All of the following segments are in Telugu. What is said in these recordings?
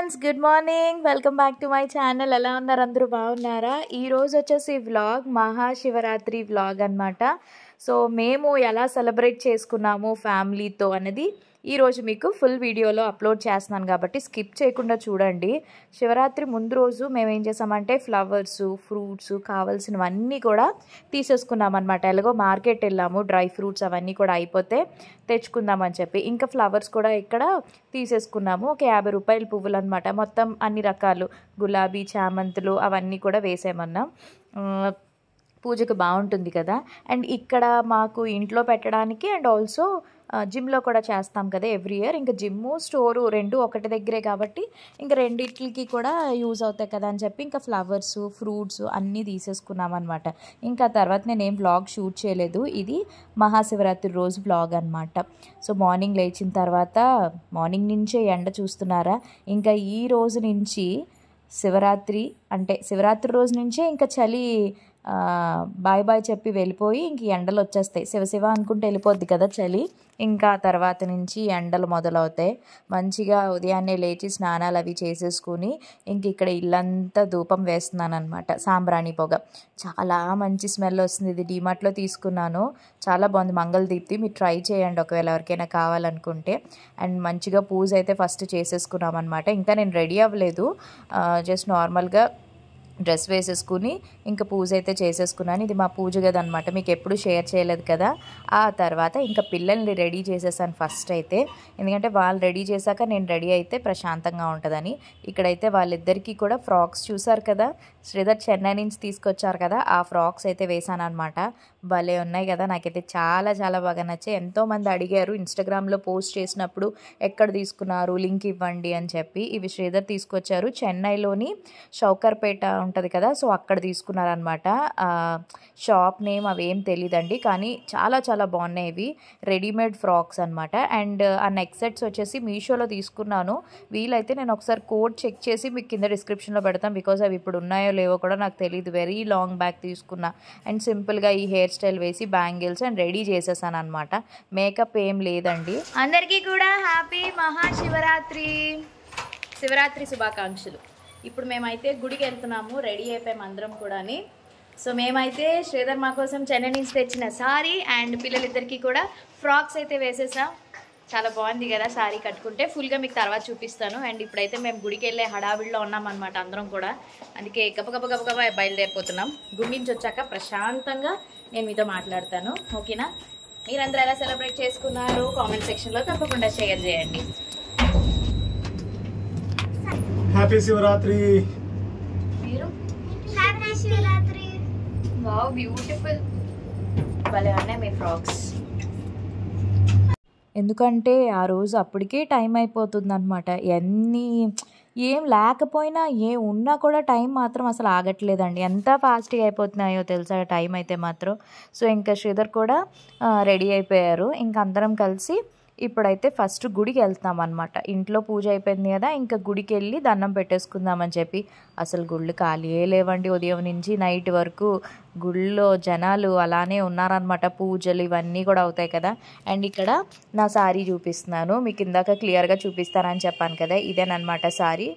Friends, good morning. Welcome back to my channel. ఎలా ఉన్నారు? అందరూ బాగున్నారా? ఈరోజు వచ్చేసి వ్లాగ్ మహాశివరాత్రి వ్లాగ్ అనమాట. సో మేము ఎలా సెలబ్రేట్ చేసుకున్నాము ఫ్యామిలీతో అనేది ఈరోజు మీకు ఫుల్ వీడియోలో అప్లోడ్ చేస్తున్నాను కాబట్టి స్కిప్ చేయకుండా చూడండి. శివరాత్రి ముందు రోజు మేము ఏం చేసామంటే ఫ్లవర్స్, ఫ్రూట్స్ కావాల్సినవన్నీ కూడా తీసేసుకున్నాం అనమాట. ఎలాగో మార్కెట్ వెళ్ళాము, డ్రై ఫ్రూట్స్ అవన్నీ కూడా అయిపోతే తెచ్చుకుందామని చెప్పి. ఇంకా ఫ్లవర్స్ కూడా ఇక్కడ తీసేసుకున్నాము. ఒక 50 రూపాయల పువ్వులు అనమాట. మొత్తం అన్ని రకాలు గులాబీ, చామంతులు అవన్నీ కూడా వేసామన్నాం. పూజకు బాగుంటుంది కదా. అండ్ ఇక్కడ మాకు ఇంట్లో పెట్టడానికి అండ్ ఆల్సో జిమ్లో కూడా చేస్తాం కదా ఎవ్రీ ఇయర్. ఇంకా జిమ్ము స్టోరు రెండు ఒకటి దగ్గరే కాబట్టి ఇంకా రెండిట్లకి కూడా యూజ్ అవుతాయి కదా అని చెప్పి ఇంకా ఫ్లవర్స్, ఫ్రూట్స్ అన్నీ తీసేసుకున్నాం అనమాట. ఇంకా తర్వాత నేనేం వ్లాగ్ షూట్ చేయలేదు. ఇది మహాశివరాత్రి రోజు వ్లాగ్ అనమాట. సో మార్నింగ్ లేచిన తర్వాత మార్నింగ్ నుంచే ఎండ చూస్తున్నారా. ఇంకా ఈ రోజు నుంచి శివరాత్రి అంటే శివరాత్రి రోజు నుంచే ఇంకా చలి బాయ్ బాయ్ చెప్పి వెళ్ళిపోయి ఇంక ఎండలు వచ్చేస్తాయి. శివ అనుకుంటే వెళ్ళిపోద్ది కదా చలి. ఇంకా తర్వాత నుంచి ఎండలు మొదలవుతాయి. మంచిగా ఉదయాన్నే లేచి స్నానాలు అవి చేసేసుకుని ఇంక ఇక్కడ ఇల్లంతా ధూపం వేస్తున్నాను అనమాట. సాంబ్రాణి పొగ చాలా మంచి స్మెల్ వస్తుంది. ఇది డీమార్ట్లో తీసుకున్నాను, చాలా బాగుంది. మంగళదీప్తి, మీరు ట్రై చేయండి ఒకవేళ ఎవరికైనా కావాలనుకుంటే. అండ్ మంచిగా పూజ అయితే ఫస్ట్ చేసేసుకున్నాం అనమాట. ఇంకా నేను రెడీ అవ్వలేదు, జస్ట్ నార్మల్గా డ్రెస్ వేసేసుకుని ఇంకా పూజ అయితే చేసేసుకున్నాను. ఇది మా పూజ గది అనమాట, మీకు ఎప్పుడు షేర్ చేయలేదు కదా. ఆ తర్వాత ఇంకా పిల్లల్ని రెడీ చేసేసాను ఫస్ట్ అయితే, ఎందుకంటే వాళ్ళు రెడీ చేశాక నేను రెడీ అయితే ప్రశాంతంగా ఉంటుందని. ఇక్కడైతే వాళ్ళిద్దరికీ కూడా ఫ్రాక్స్ చూసారు కదా, శ్రీధర్ చెన్నై నుంచి తీసుకొచ్చారు కదా, ఆ ఫ్రాక్స్ అయితే వేసాను అనమాట. భలే ఉన్నాయి కదా, నాకైతే చాలా చాలా బాగా నచ్చాయి. ఎంతోమంది అడిగారు ఇన్స్టాగ్రామ్లో పోస్ట్ చేసినప్పుడు ఎక్కడ తీసుకున్నారు లింక్ ఇవ్వండి అని చెప్పి. ఇవి శ్రీధర్ తీసుకొచ్చారు, చెన్నైలోని షౌకర్పేట ఉంటుంది కదా, సో అక్కడ తీసుకున్నారనమాట. షాప్ నేమ్ అవేం తెలియదండి, కానీ చాలా చాలా బాగున్నాయి. ఇవి రెడీమేడ్ ఫ్రాక్స్ అనమాట. అండ్ ఆ నెక్ సెట్స్ వచ్చేసి మీషోలో తీసుకున్నాను. వీలైతే నేను ఒకసారి కోడ్ చెక్ చేసి మీకు కింద డిస్క్రిప్షన్లో పెడతాను, బికాజ్ అవి ఇప్పుడు ఉన్నాయో లేవో కూడా నాకు తెలియదు. వెరీ లాంగ్ బ్యాక్ తీసుకున్నా అండ్ సింపుల్గా ఈ హెయిర్ స్టైల్ వేసి బ్యాంగిల్స్ అండ్ రెడీ చేసేసాను అనమాట. మేకప్ ఏం లేదండి. అందరికీ కూడా హ్యాపీ మహాశివరాత్రి, శివరాత్రి శుభాకాంక్షలు. ఇప్పుడు మేమైతే గుడికి వెళ్తున్నాము, రెడీ అయిపోయాము అందరం కూడాని. సో మేమైతే శ్రీధర్ మా కోసం చెన్నై నుంచి తెచ్చిన సారీ అండ్ పిల్లలిద్దరికీ కూడా ఫ్రాక్స్ అయితే వేసేసాం. చాలా బాగుంది కదా సారీ కట్టుకుంటే. ఫుల్గా మీకు తర్వాత చూపిస్తాను. అండ్ ఇప్పుడైతే మేము గుడికి వెళ్ళే హడావిడిలో ఉన్నామన్నమాట అందరం కూడా, అందుకే గబగబ బయలుదేరిపోతున్నాం. గుడి నుంచి వచ్చాక ప్రశాంతంగా నేను మీతో మాట్లాడతాను, ఓకేనా? మీరందరూ ఎలా సెలబ్రేట్ చేసుకున్నారు కామెంట్ సెక్షన్లో తప్పకుండా షేర్ చేయండి. హ్యాపీ శివరాత్రి. మీరు హ్యాపీ శివరాత్రి. Wow, beautiful. భలే ఉన్నాయి మీ ఫ్రాక్స్. ఎందుకంటే ఆ రోజు అప్పటికే టైం అయిపోతుంది అనమాట. ఏం లేకపోయినా ఉన్నా కూడా టైం మాత్రం అసలు ఆగట్లేదండి. ఎంత ఫాస్ట్గా అయిపోతున్నాయో తెలుసా టైం అయితే మాత్రం. సో ఇంకా శ్రీధర్ కూడా రెడీ అయిపోయారు. ఇంకా అందరం కలిసి ఇప్పుడైతే ఫస్ట్ గుడికి వెళ్తాం అనమాట. ఇంట్లో పూజ అయిపోయింది కదా, ఇంకా గుడికి వెళ్ళి దండం పెట్టేసుకుందామని చెప్పి. అసలు గుళ్ళు ఖాళీయే లేవండి, ఉదయం నుంచి నైట్ వరకు గుళ్ళో జనాలు అలానే ఉన్నారనమాట. పూజలు ఇవన్నీ కూడా అవుతాయి కదా. అండ్ ఇక్కడ నా సారీ చూపిస్తున్నాను మీకు, ఇందాక క్లియర్గా చూపిస్తానని చెప్పాను కదా, ఇదేనమాట సారీ.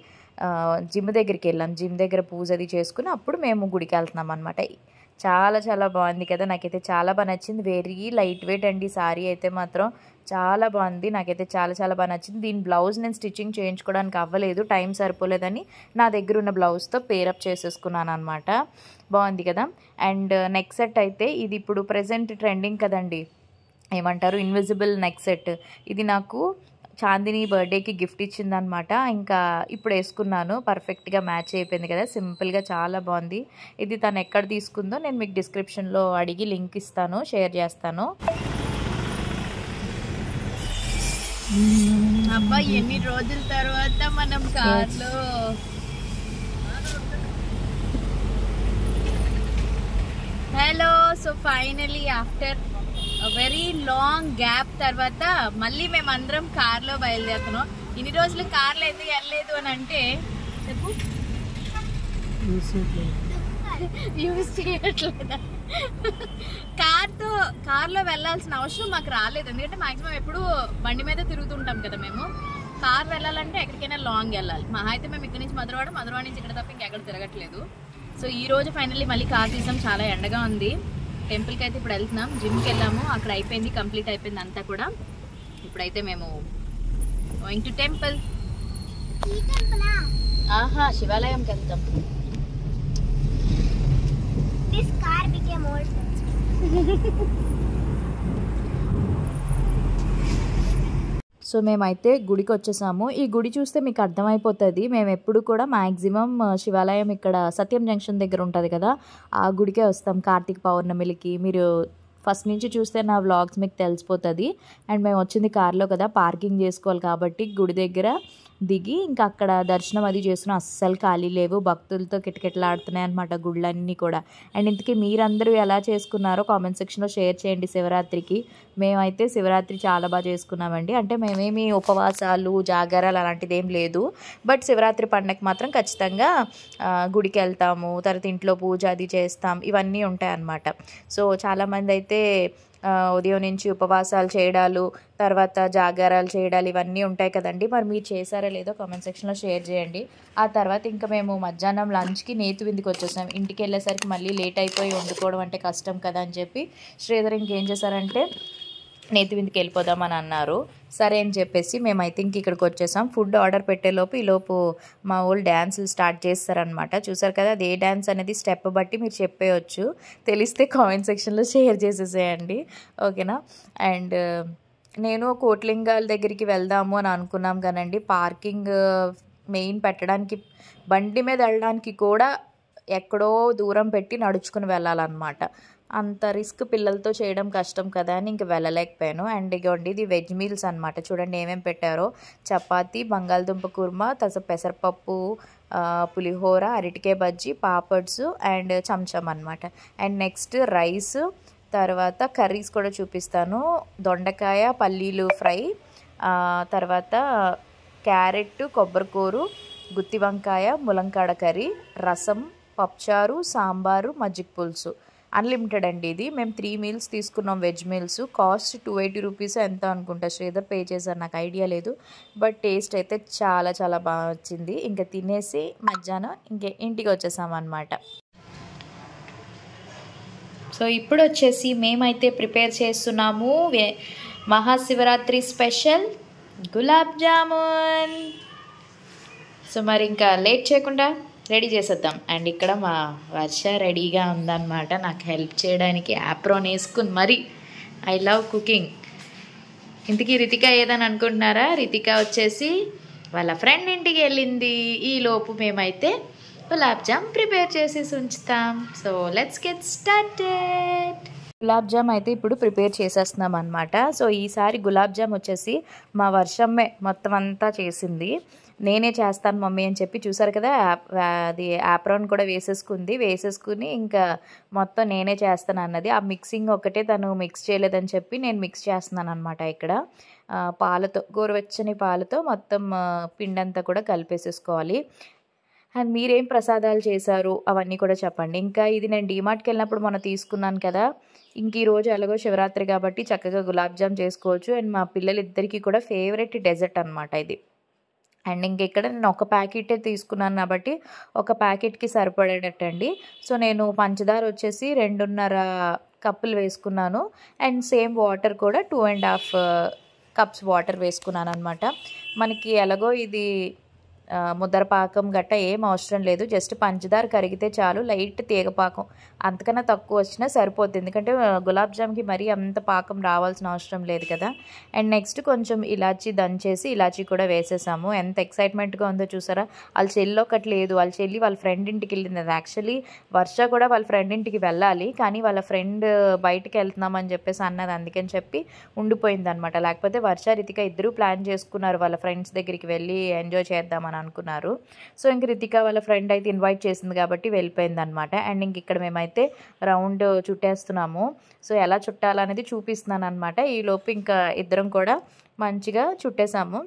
జిమ్ దగ్గరికి వెళ్ళాం, జిమ్ దగ్గర పూజ అది చేసుకుని అప్పుడు మేము గుడికి వెళ్తున్నాం అనమాట. చాలా చాలా బాగుంది కదా, నాకైతే చాలా బాగా నచ్చింది. వెరీ లైట్ వెయిట్ అండి సారీ అయితే మాత్రం చాలా బాగుంది. నాకైతే చాలా చాలా బాగా నచ్చింది. దీని బ్లౌజ్ నేను స్టిచ్చింగ్ చేయించుకోవడానికి అవ్వలేదు, టైం సరిపోలేదని నా దగ్గర ఉన్న బ్లౌజ్తో పేరప్ చేసేసుకున్నాను అనమాట. బాగుంది కదా. అండ్ నెక్ సెట్ అయితే ఇది ఇప్పుడు ప్రెజెంట్ ట్రెండింగ్ కదండి, ఏమంటారు, ఇన్విజిబుల్ నెక్ సెట్. ఇది నాకు చాందిని బర్త్డేకి గిఫ్ట్ ఇచ్చిందనమాట. ఇంకా ఇప్పుడు వేసుకున్నాను, పర్ఫెక్ట్గా మ్యాచ్ అయిపోయింది కదా, సింపుల్గా చాలా బాగుంది. ఇది తను ఎక్కడ తీసుకుందో నేను మీకు డిస్క్రిప్షన్లో అడిగి లింక్ ఇస్తాను, షేర్ చేస్తాను. అబ్బా, ఎన్ని రోజుల తర్వాత మనం కార్లో. Hello, so finally after very long gap తర్వాత మళ్ళీ మేమందరం కార్లో బయలుదేరుతున్నాం. ఇన్ని రోజులు కార్లో ఎందుకు వెళ్ళలేదు అని అంటే, చెప్పు, యూజ్ చేయట్లేదా? కార్లో వెళ్ళాల్సిన అవసరం మాకు రాలేదు, ఎందుకంటే మాక్సిమం ఎప్పుడు బండి మీద తిరుగుతుంటాం కదా మేము. కార్ వెళ్ళాలంటే ఎక్కడికైనా లాంగ్ వెళ్ళాలి. మహా అయితే మేము ఇక్కడ నుంచి మధురవాడ నుంచి ఇక్కడ తప్ప ఇంకెక్కడ తిరగట్లేదు. సో ఈ రోజు ఫైనల్లీ మళ్ళీ కార్ తీసాం. చాలా ఎండగా ఉంది. టెంపుల్కి అయితే ఇప్పుడు వెళ్తున్నాం. జిమ్కి వెళ్ళాము, అక్కడ అయిపోయింది, కంప్లీట్ అయిపోయింది అంతా కూడా. ఇప్పుడైతే మేము గోయింగ్ టు టెంపుల్. ఆహా, శివాలయంకి వెళ్తాం. సో మేమైతే గుడికి వచ్చేసాము. ఈ గుడి చూస్తే మీకు అర్థమైపోతుంది. మేము ఎప్పుడు కూడా మ్యాక్సిమం శివాలయం ఇక్కడ సత్యం జంక్షన్ దగ్గర ఉంటుంది కదా, ఆ గుడికే వస్తాం కార్తీక పౌర్ణమికి. మీరు ఫస్ట్ నుంచి చూస్తే నా వ్లాగ్స్ మీకు తెలిసిపోతుంది. అండ్ మేము వచ్చింది కార్లో కదా, పార్కింగ్ చేసుకోవాలి కాబట్టి గుడి దగ్గర దిగి ఇంకా అక్కడ దర్శనం అది చేసుకుని అస్సలు ఖాళీ లేవు, భక్తులతో కిటకిటలాడుతున్నాయి అనమాట గుళ్ళన్నీ కూడా. అండ్ ఇంతకీ మీరందరూ ఎలా చేసుకున్నారో కామెంట్ సెక్షన్లో షేర్ చేయండి. శివరాత్రికి మేమైతే శివరాత్రి చాలా బాగా చేసుకున్నామండి. అంటే మేమేమి ఉపవాసాలు జాగారాలు అలాంటిది ఏం లేదు, బట్ శివరాత్రి పండగకి మాత్రం ఖచ్చితంగా గుడికి వెళ్తాము, తర్వాత ఇంట్లో పూజ అది చేస్తాం, ఇవన్నీ ఉంటాయి అన్నమాట. సో చాలామంది అయితే ఉదయం నుంచి ఉపవాసాలు చేయడాలు, తర్వాత జాగారాలు చేయడాలు ఇవన్నీ ఉంటాయి కదండి. మరి మీరు చేశారా లేదో కామెంట్ సెక్షన్లో షేర్ చేయండి. ఆ తర్వాత ఇంకా మేము మధ్యాహ్నం లంచ్కి నేతి విందుకి వచ్చేసాం. ఇంటికి వెళ్ళేసరికి మళ్ళీ లేట్ అయిపోయి వండుకోవడం అంటే కష్టం కదా అని చెప్పి శ్రీధర్ ఇంకేం చేశారంటే నేతి విందుకి వెళ్ళిపోదామని అన్నారు. సరే అని చెప్పేసి మేమైతే ఇంక ఇక్కడికి వచ్చేసాం. ఫుడ్ ఆర్డర్ పెట్టేలోపు ఈలోపు మా వాళ్ళు డ్యాన్సులు స్టార్ట్ చేస్తారనమాట. చూసారు కదా, అది ఏ డ్యాన్స్ అనేది స్టెప్ బట్టి మీరు చెప్పేయచ్చు. తెలిస్తే కామెంట్ సెక్షన్లో షేర్ చేసేసేయండి, ఓకేనా. అండ్ నేను కోట్లింగాల దగ్గరికి వెళ్దాము అని అనుకున్నాం కానండి, పార్కింగ్ మెయిన్ పెట్టడానికి బండి మీద వెళ్ళడానికి కూడా ఎక్కడో దూరం పెట్టి నడుచుకుని వెళ్ళాలన్నమాట. అంత రిస్క్ పిల్లలతో చేయడం కష్టం కదా అని ఇంక వెళ్ళలేకపోయాను. అండ్ ఇగోండి ఇది వెజ్ మీల్స్ అనమాట. చూడండి ఏమేమి పెట్టారో: చపాతి, బంగాళదుంప కుర్మా, పెసరపప్పు, పులిహోర, అరటికాయ బజ్జీ, పాపడ్స్ అండ్ చంచం అనమాట. అండ్ నెక్స్ట్ రైస్, తర్వాత కర్రీస్ కూడా చూపిస్తాను. దొండకాయ పల్లీలు ఫ్రై, తర్వాత క్యారెట్ కొబ్బరికూరు, గుత్తి వంకాయ ములంకాడ కర్రీ, రసం, పప్పుచారు, సాంబారు, మజ్జిగ పులుసు. అన్లిమిటెడ్ అండి ఇది. మేము 3 మీల్స్ తీసుకున్నాం, వెజ్ మీల్స్. కాస్ట్ 280 రూపీస్ ఎంత అనుకుంటా, శ్రీధర్ పే చేశారు, నాకు ఐడియా లేదు. బట్ టేస్ట్ అయితే చాలా చాలా బాగా వచ్చింది. ఇంకా తినేసి మధ్యాహ్నం ఇంటికి వచ్చేసామన్నమాట. సో ఇప్పుడు వచ్చేసి మేమైతే ప్రిపేర్ చేస్తున్నాము మహాశివరాత్రి స్పెషల్ గులాబ్ జామున్. సో మరి ఇంకా లేట్ చేయకుండా రెడీ చేసేద్దాం. అండ్ ఇక్కడ మా వర్ష రెడీగా ఉందన్నమాట నాకు హెల్ప్ చేయడానికి. యాప్రోన్ వేసుకుని మరి ఐ లవ్ కుకింగ్. ఇంతకీ రితిక ఏదని అనుకుంటున్నారా? రితిక వచ్చేసి వాళ్ళ ఫ్రెండ్ ఇంటికి వెళ్ళింది. ఈలోపు మేమైతే గులాబ్ జామ్ ప్రిపేర్ చేసేసి ఉంచుతాం. So let's get started. Gulab jam అయితే ఇప్పుడు ప్రిపేర్ చేసేస్తున్నాం అనమాట. సో ఈసారి గులాబ్ జామ్ వచ్చేసి మా వర్షమ్మే మొత్తం అంతా చేసింది. నేనే చేస్తాను మమ్మీ అని చెప్పి, చూసారు కదా అది యాప్రాన్ కూడా వేసేసుకుని ఇంకా మొత్తం నేనే చేస్తాను అన్నది. ఆ మిక్సింగ్ ఒకటే తను మిక్స్ చేయలేదని చెప్పి నేను మిక్స్ చేస్తున్నాను అనమాట. ఇక్కడ పాలతో, గోరువెచ్చని పాలతో మొత్తం పిండంతా కూడా కలిపేసేసుకోవాలి. అండ్ మీరేం ప్రసాదాలు చేశారు అవన్నీ కూడా చెప్పండి. ఇంకా ఇది నేను డీమార్ట్కి వెళ్ళినప్పుడు మొన్న తీసుకున్నాను కదా. ఇంక ఈరోజు ఎలాగో శివరాత్రి కాబట్టి చక్కగా గులాబ్ జామ్ చేసుకోవచ్చు. అండ్ మా పిల్లలిద్దరికీ కూడా ఫేవరెట్ డెజర్ట్ అనమాట ఇది. అండ్ ఇంకెక్కడ నేను ఒక ప్యాకెటే తీసుకున్నాను కాబట్టి ఒక ప్యాకెట్కి సరిపడేటట్టండి. సో నేను పంచదార వచ్చేసి 2.5 కప్పులు వేసుకున్నాను. అండ్ సేమ్ వాటర్ కూడా 2.5 కప్స్ వాటర్ వేసుకున్నాను అనమాట. మనకి ఎలాగో ఇది ముద్దర పాకం గట్ట ఏం అవసరం లేదు, జస్ట్ పంచదార కరిగితే చాలు, లైట్ తీగపాకం అంతకన్నా తక్కువ వచ్చినా సరిపోతుంది. ఎందుకంటే గులాబ్ జామ్కి మరీ అంత పాకం రావాల్సిన అవసరం లేదు కదా. అండ్ నెక్స్ట్ కొంచెం ఇలాచీ దంచేసి ఇలాచీ కూడా వేసేసాము. ఎంత ఎక్సైట్మెంట్గా ఉందో చూసారా. వాళ్ళ చెల్లి ఒకటి లేదు, వాళ్ళ చెల్లి వాళ్ళ ఫ్రెండ్ ఇంటికి వెళ్ళింది. అది యాక్చువల్లీ వర్ష కూడా వాళ్ళ ఫ్రెండ్ ఇంటికి వెళ్ళాలి, కానీ వాళ్ళ ఫ్రెండ్ బయటికి వెళ్తున్నామని చెప్పేసి అన్నది, అందుకని చెప్పి ఉండిపోయింది అనమాట. లేకపోతే వర్ష రితిక ఇద్దరూ ప్లాన్ చేసుకున్నారు వాళ్ళ ఫ్రెండ్స్ దగ్గరికి వెళ్ళి ఎంజాయ్ చేద్దామని అనుకున్నారు. సో ఇంక రితిక వాళ్ళ ఫ్రెండ్ అయితే ఇన్వైట్ చేసింది కాబట్టి వెళ్ళిపోయింది అనమాట. అండ్ ఇంక ఇక్కడ మేమైతే రౌండ్ చుట్టేస్తున్నాము. సో ఎలా చుట్టాలనేది చూపిస్తున్నాను అనమాట. ఈలోపు ఇంకా ఇద్దరం కూడా మంచిగా చుట్టేసాము.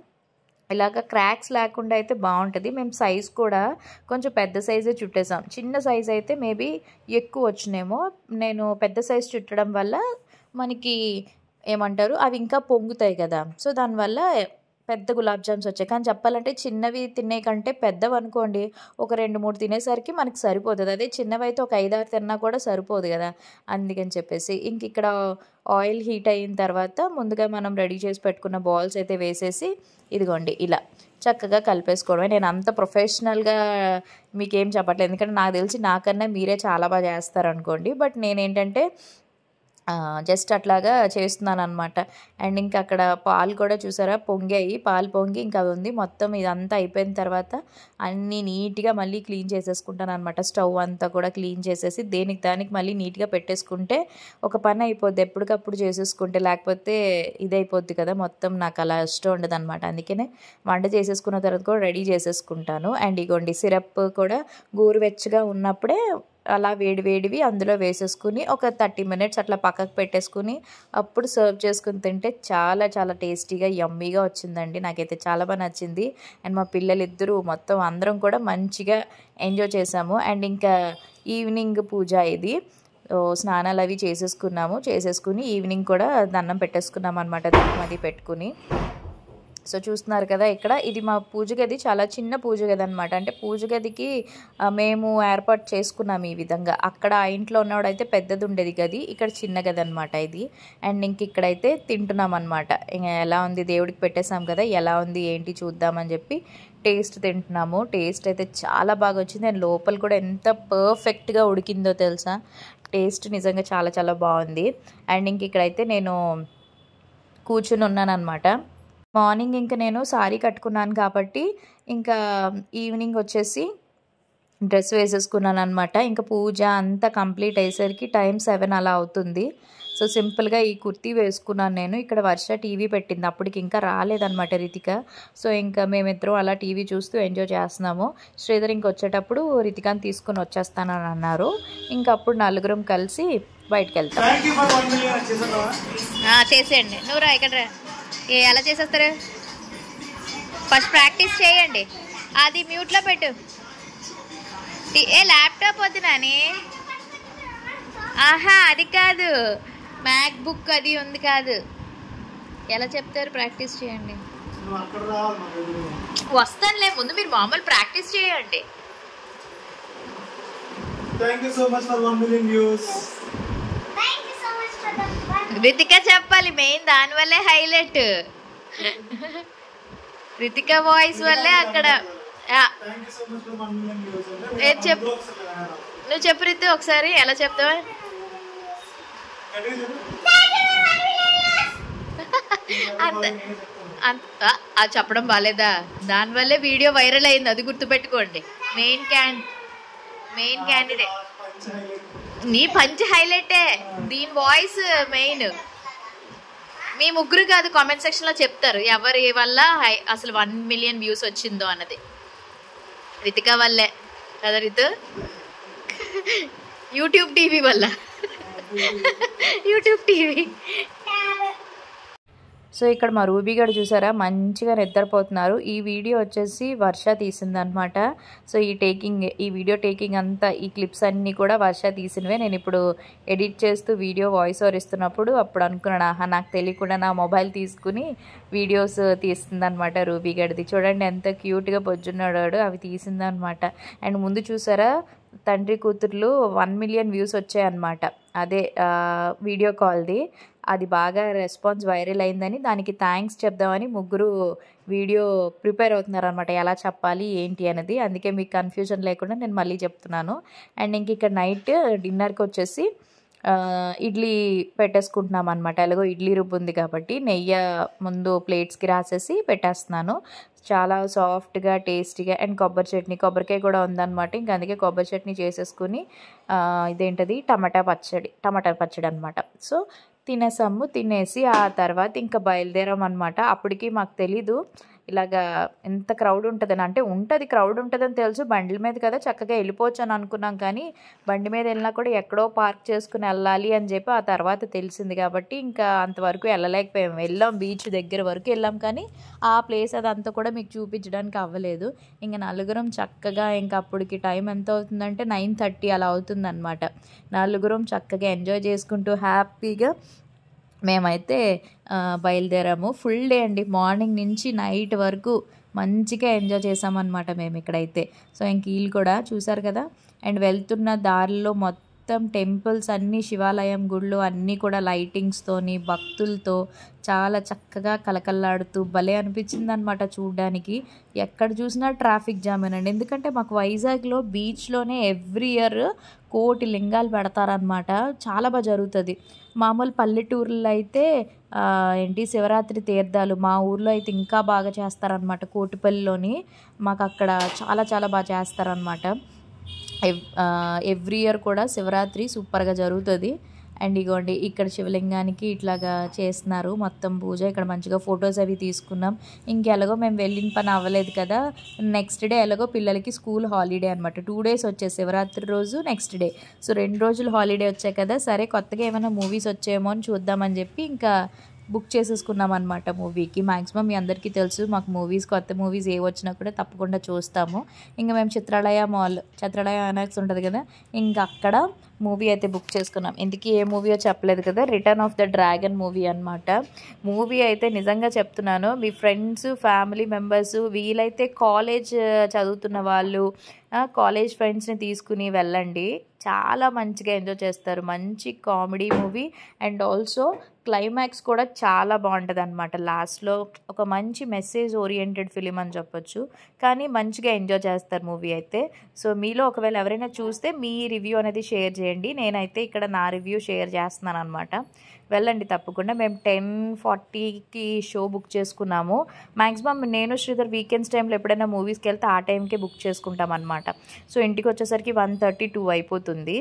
ఇలాగ క్రాక్స్ లేకుండా అయితే బాగుంటుంది. మేము సైజ్ కూడా కొంచెం పెద్ద సైజే చుట్టేసాం. చిన్న సైజ్ అయితే మేబీ ఎక్కువ వచ్చినేమో. నేను పెద్ద సైజ్ చుట్టడం వల్ల మనకి ఏమంటారు అవి ఇంకా పొంగుతాయి కదా, సో దానివల్ల పెద్ద గులాబ్ జామ్స్ వచ్చాయి. కానీ చెప్పాలంటే చిన్నవి తినే కంటే పెద్దవి అనుకోండి ఒక 2-3 తినేసరికి మనకి సరిపోతుంది. అదే చిన్నవి అయితే ఒక 5-6 తిన్నా కూడా సరిపోదు కదా. అందుకని చెప్పేసి ఇంక ఇక్కడ ఆయిల్ హీట్ అయిన తర్వాత ముందుగా మనం రెడీ చేసి పెట్టుకున్న బాల్స్ అయితే వేసేసి ఇదిగోండి ఇలా చక్కగా కలిపేసుకోవడమే. నేను అంత ప్రొఫెషనల్గా మీకేం చెప్పట్లేదు, ఎందుకంటే నాకు తెలిసి నాకన్నా మీరే చాలా బాగా చేస్తారనుకోండి. బట్ నేనేంటంటే జస్ట్ అట్లాగా చేస్తున్నాను అనమాట. అండ్ ఇంకా అక్కడ పాలు కూడా చూసారా పొంగాయి, పాలు పొంగి ఇంకా అది ఉంది. మొత్తం ఇదంతా అయిపోయిన తర్వాత అన్నీ నీట్గా మళ్ళీ క్లీన్ చేసేసుకుంటాను అనమాట. స్టవ్ అంతా కూడా క్లీన్ చేసేసి దానికి మళ్ళీ నీట్గా పెట్టేసుకుంటే ఒక పని అయిపోద్ది. ఎప్పటికప్పుడు చేసేసుకుంటే లేకపోతే ఇదైపోద్ది కదా, మొత్తం నాకు అలా ఇష్టం ఉండదు అనమాట. అందుకనే వంట చేసేసుకున్న తర్వాత కూడా రెడీ చేసేసుకుంటాను. అండ్ ఇగోండి సిరప్ కూడా గోరువెచ్చగా ఉన్నప్పుడే అలా వేడివి అందులో వేసేసుకుని ఒక 30 minutes అట్లా పక్కకు పెట్టేసుకుని అప్పుడు సర్వ్ చేసుకుని తింటే చాలా చాలా టేస్టీగా యమ్మీగా వచ్చిందండి. నాకైతే చాలా బాగా నచ్చింది. అండ్ మా పిల్లలిద్దరూ మొత్తం అందరం కూడా మంచిగా ఎంజాయ్ చేసాము. అండ్ ఇంకా ఈవినింగ్ పూజ ఇది, స్నానాలు అవి చేసేసుకుని ఈవినింగ్ కూడా దండం పెట్టేసుకున్నాం అనమాట, దీపం అది పెట్టుకుని. సో చూస్తున్నారు కదా ఇక్కడ ఇది మా పూజ గది, చాలా చిన్న పూజ గది అనమాట. అంటే పూజ గదికి మేము ఏర్పాటు చేసుకున్నాం ఈ విధంగా. అక్కడ ఆ ఇంట్లో ఉన్నవాడైతే పెద్దది ఉండేది గది, ఇక్కడ చిన్న గది అనమాట ఇది. అండ్ ఇంక ఇక్కడైతే తింటున్నాం అనమాట. ఎలా ఉంది, దేవుడికి పెట్టేసాం కదా, ఎలా ఉంది ఏంటి చూద్దామని చెప్పి టేస్ట్ తింటున్నాము. టేస్ట్ అయితే చాలా బాగా వచ్చింది. అండ్ లోపల కూడా ఎంత పర్ఫెక్ట్గా ఉడికిందో తెలుసా, టేస్ట్ నిజంగా చాలా చాలా బాగుంది. అండ్ ఇంక ఇక్కడైతే నేను కూర్చుని ఉన్నాను అనమాట. మార్నింగ్ ఇంకా నేను సారీ కట్టుకున్నాను కాబట్టి ఇంకా ఈవినింగ్ వచ్చేసి డ్రెస్ వేసేసుకున్నాను అనమాట. ఇంకా పూజ అంతా కంప్లీట్ అయ్యేసరికి టైం 7 అలా అవుతుంది. సో సింపుల్గా ఈ కుర్తీ వేసుకున్నాను నేను. ఇక్కడ వర్ష టీవీ పెట్టింది, అప్పటికి ఇంకా రాలేదన్నమాట రితిక. సో ఇంకా మేమిద్దరం అలా టీవీ చూస్తూ ఎంజాయ్ చేస్తున్నాము. శ్రీధర్ ఇంక వచ్చేటప్పుడు రితికాని తీసుకుని వచ్చేస్తానని అన్నారు. ఇంకా అప్పుడు నలుగురం కలిసి బయటకు వెళ్తాం. చేసేయండి, నువ్వు రా ఇక్కడ రా. ఎలా చేసేస్తారు, ఫస్ట్ ప్రాక్టీస్ చేయండి. అది మ్యూట్లో పెట్టు. ల్యాప్టాప్ వద్దు నాని. ఆహా అది కాదు, మ్యాక్ బుక్ అది ఉంది కాదు. ఎలా చెప్తారు, ప్రాక్టీస్ చేయండి. వస్తానులే, ముందు మీరు మామూలు ప్రాక్టీస్ చేయండి. రితిక చెప్పాలి మెయిన్, దానివల్లే హైలైట్. రితిక వాయిస్ వల్లే అక్కడ. చెప్పు, నువ్వు చెప్పు రితు ఒకసారి, ఎలా చెప్తావా? అది చెప్పడం బాలేదా? దానివల్లే వీడియో వైరల్ అయింది, అది గుర్తుపెట్టుకోండి. మెయిన్ క్యాండిడేట్ నీ పంచ్ హైలైటే, దీని వాయిస్ మెయిన్. మీ ముగ్గురు కాదు, కామెంట్ సెక్షన్లో చెప్తారు ఎవరి వల్ల అసలు 1 million వ్యూస్ వచ్చిందో అన్నది. రితిక వల్లే కదా రితు, యూట్యూబ్ టీవీ వల్ల. YouTube TV. సో ఇక్కడ మా రూబీ గారు చూసారా మంచిగా నిద్రపోతున్నారు. ఈ వీడియో వచ్చేసి వర్ష తీసిందనమాట. సో ఈ వీడియో టేకింగ్ అంతా, ఈ క్లిప్స్ అన్నీ కూడా వర్ష తీసినవే. నేను ఇప్పుడు ఎడిట్ చేస్తూ వీడియో వాయిస్ ఓవర్ ఇస్తున్నప్పుడు అప్పుడు అనుకున్నాను, ఆహా నాకు తెలియకుండా నా మొబైల్ తీసుకుని వీడియోస్ తీస్తుందనమాట రూబీ గారిది. చూడండి ఎంత క్యూట్గా పొద్దున్నాడు, అవి తీసిందనమాట. అండ్ ముందు చూసారా తండ్రి కూతుర్లు 1 million వ్యూస్ వచ్చాయన్నమాట. అదే వీడియో కాల్ది. అది బాగా రెస్పాన్స్ వైరల్ అయిందని దానికి థ్యాంక్స్ చెప్దామని ముగ్గురు వీడియో ప్రిపేర్ అవుతున్నారు అనమాట, ఎలా చెప్పాలి ఏంటి అనేది. అందుకే మీకు కన్ఫ్యూజన్ లేకుండా నేను మళ్ళీ చెప్తున్నాను. అండ్ ఇంక ఇక్కడ నైట్ డిన్నర్కి వచ్చేసి ఇడ్లీ పెట్టేసుకుంటున్నాం అనమాట. ఎలాగో ఇడ్లీ రుబ్బు ఉంది కాబట్టి నెయ్యి ముందు ప్లేట్స్కి రాసేసి పెట్టేస్తున్నాను. చాలా సాఫ్ట్గా టేస్టీగా. అండ్ కొబ్బరికాయ కూడా ఉందన్నమాట. ఇంక అందుకే కొబ్బరి చట్నీ చేసేసుకుని ఇదేంటది టమాటా పచ్చడి అనమాట. సో తినేసి ఆ తర్వాత ఇంకా బయలుదేరాం అనమాట. అప్పటికి మాకు తెలీదు ఇలాగా ఎంత క్రౌడ్ ఉంటుందని. అంటే క్రౌడ్ ఉంటుందని తెలుసు, బండ్ల మీద కదా చక్కగా వెళ్ళిపోవచ్చు అని అనుకున్నాం. కానీ బండి మీద వెళ్ళినా కూడా ఎక్కడో పార్క్ చేసుకుని వెళ్ళాలి అని చెప్పి ఆ తర్వాత తెలిసింది. కాబట్టి ఇంకా అంతవరకు వెళ్ళలేకపోయాం. వెళ్ళాం, బీచ్ దగ్గర వరకు వెళ్ళాం, కానీ ఆ ప్లేస్ అదంతా కూడా మీకు చూపించడానికి అవ్వలేదు. ఇంకా నలుగురం చక్కగా, ఇంకా అప్పటికి టైం ఎంత అవుతుందంటే 9:30 అలా అవుతుందన్నమాట. నలుగురం చక్కగా ఎంజాయ్ చేసుకుంటూ హ్యాపీగా మేమైతే బయలుదేరాము. ఫుల్ డే అండి, మార్నింగ్ నుంచి నైట్ వరకు మంచిగా ఎంజాయ్ చేసామన్నమాట మేము ఇక్కడైతే. సో ఇంక వీళ్ళు కూడా చూసారు కదా. అండ్ వెళ్తున్న దారిలో మొత్తం టెంపుల్స్ అన్నీ, శివాలయం గుళ్ళు అన్నీ కూడా లైటింగ్స్తోని భక్తులతో చాలా చక్కగా కలకల్లాడుతూ భలే అనిపించింది అనమాట చూడడానికి. ఎక్కడ చూసినా ట్రాఫిక్ జామ్ ఏనండి. ఎందుకంటే మాకు వైజాగ్లో బీచ్లోనే ఎవ్రీ ఇయర్ 1,000,000 లింగాలు పెడతారనమాట. చాలా బాగా జరుగుతుంది. మామూలు పల్లెటూర్లో అయితే శివరాత్రి తీర్థాలు మా ఊర్లో అయితే ఇంకా బాగా చేస్తారనమాట. కోటిపల్లిలోని మాకు అక్కడ చాలా చాలా బాగా చేస్తారనమాట. ఎవ్రీ ఇయర్ కూడా శివరాత్రి సూపర్గా జరుగుతుంది. అండ్ ఇగోండి ఇక్కడ శివలింగానికి ఇట్లాగా చేస్తున్నారు మొత్తం పూజ. ఇక్కడ మంచిగా ఫొటోస్ అవి తీసుకున్నాం. ఇంకెలాగో మేము వెళ్ళిన పని అవ్వలేదు కదా. నెక్స్ట్ డే ఎలాగో పిల్లలకి స్కూల్ హాలిడే అనమాట. 2 days వచ్చాయి, శివరాత్రి రోజు నెక్స్ట్ డే. సో 2 రోజులు హాలిడే వచ్చాయి కదా. సరే కొత్తగా ఏమైనా మూవీస్ వచ్చాయేమో అని చూద్దామని చెప్పి ఇంకా బుక్ చేసేసుకున్నాం అనమాట మూవీకి. మ్యాక్సిమం మీ అందరికీ తెలుసు మాకు కొత్త మూవీస్ ఏ వచ్చినా కూడా తప్పకుండా చూస్తాము. ఇంకా మేము చిత్రాలయ ఐనాక్స్ ఉంటుంది కదా, ఇంకా అక్కడ మూవీ అయితే బుక్ చేసుకున్నాం. ఇందుకీ ఏ మూవీయో చెప్పలేదు కదా, return of the dragon movie అనమాట. మూవీ అయితే నిజంగా చెప్తున్నాను, మీ ఫ్రెండ్స్ ఫ్యామిలీ మెంబర్స్ వీలైతే కాలేజ్ చదువుతున్న వాళ్ళు కాలేజ్ ఫ్రెండ్స్ని తీసుకుని వెళ్ళండి. చాలా మంచిగా ఎంజాయ్ చేస్తారు. మంచి comedy movie. And also climax కూడా చాలా బాగుంటుంది అనమాట. లాస్ట్లో ఒక మంచి మెసేజ్ ఓరియంటెడ్ ఫిలిం అని చెప్పొచ్చు, కానీ మంచిగా ఎంజాయ్ చేస్తారు మూవీ అయితే. సో మీలో ఒకవేళ ఎవరైనా చూస్తే మీ రివ్యూ అనేది షేర్ చేయండి. నేనైతే ఇక్కడ నా రివ్యూ షేర్ చేస్తున్నాను అనమాట. వెళ్ళండి తప్పకుండా. మేము 10:40కి షో బుక్ చేసుకున్నాము. మ్యాక్సిమం నేను శ్రీధర్ వీకెండ్స్ టైంలో ఎప్పుడైనా మూవీస్కి వెళ్తే ఆ టైంకే బుక్ చేసుకుంటాం అనమాట. సో ఇంటికి వచ్చేసరికి 1:30-2 అయిపోతుంది.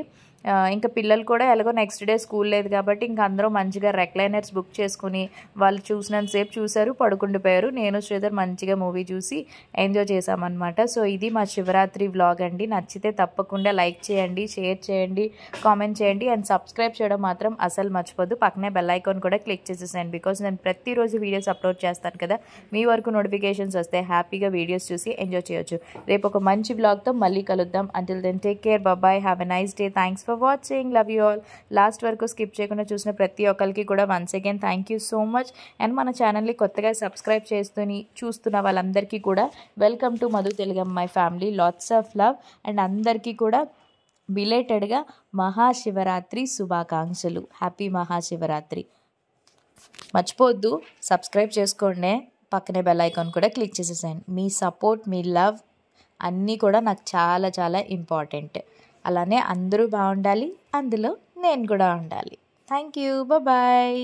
ఇంకా పిల్లలు కూడా ఎలాగో నెక్స్ట్ డే స్కూల్ లేదు కాబట్టి ఇంకా అందరూ మంచిగా రెక్లైనర్స్ బుక్ చేసుకుని వాళ్ళు చూసినంతసేపు చూశారు, పడుకుండిపోయారు. నేను శ్రీధర్ మంచిగా మూవీ చూసి ఎంజాయ్ చేసామన్నమాట. సో ఇది మా శివరాత్రి వ్లాగ్ అండి. నచ్చితే తప్పకుండా లైక్ చేయండి, షేర్ చేయండి, కామెంట్ చేయండి. అండ్ సబ్స్క్రైబ్ చేయడం మాత్రం అసలు మర్చిపోద్దు. పక్కనే బెల్ ఐకాన్ కూడా క్లిక్ చేసేసేయండి. బికాజ్ నేను ప్రతిరోజు వీడియోస్ అప్లోడ్ చేస్తాను కదా, మీ వరకు నోటిఫికేషన్స్ వస్తే హ్యాపీగా వీడియోస్ చూసి ఎంజాయ్ చేయొచ్చు. రేపు ఒక మంచి వ్లాగ్తో మళ్ళీ కలుద్దాం. Until then take care, bye, have a nice day. Thanks for watching, love you all. Last వరకు స్కిప్ చేయకుండా చూసిన ప్రతి ఒక్కరికి కూడా once again thank you so much. And మన ఛానల్ని కొత్తగా సబ్స్క్రైబ్ చూస్తున్న వాళ్ళందరికీ కూడా వెల్కమ్ టు మధు తెలుగమ్మాయి family. Lots of love. And అందరికీ కూడా బిలేటెడ్గా మహాశివరాత్రి శుభాకాంక్షలు. హ్యాపీ మహాశివరాత్రి. మర్చిపోవద్దు, సబ్స్క్రైబ్ చేసుకోండి, పక్కనే బెల్ ఐకాన్ కూడా క్లిక్ చేసేసేయండి. మీ సపోర్ట్, మీ లవ్ అన్నీ కూడా నాకు చాలా చాలా ఇంపార్టెంట్. అలానే అందరూ బాగుండాలి, అందులో నేను కూడా ఉండాలి. Thank you, bye.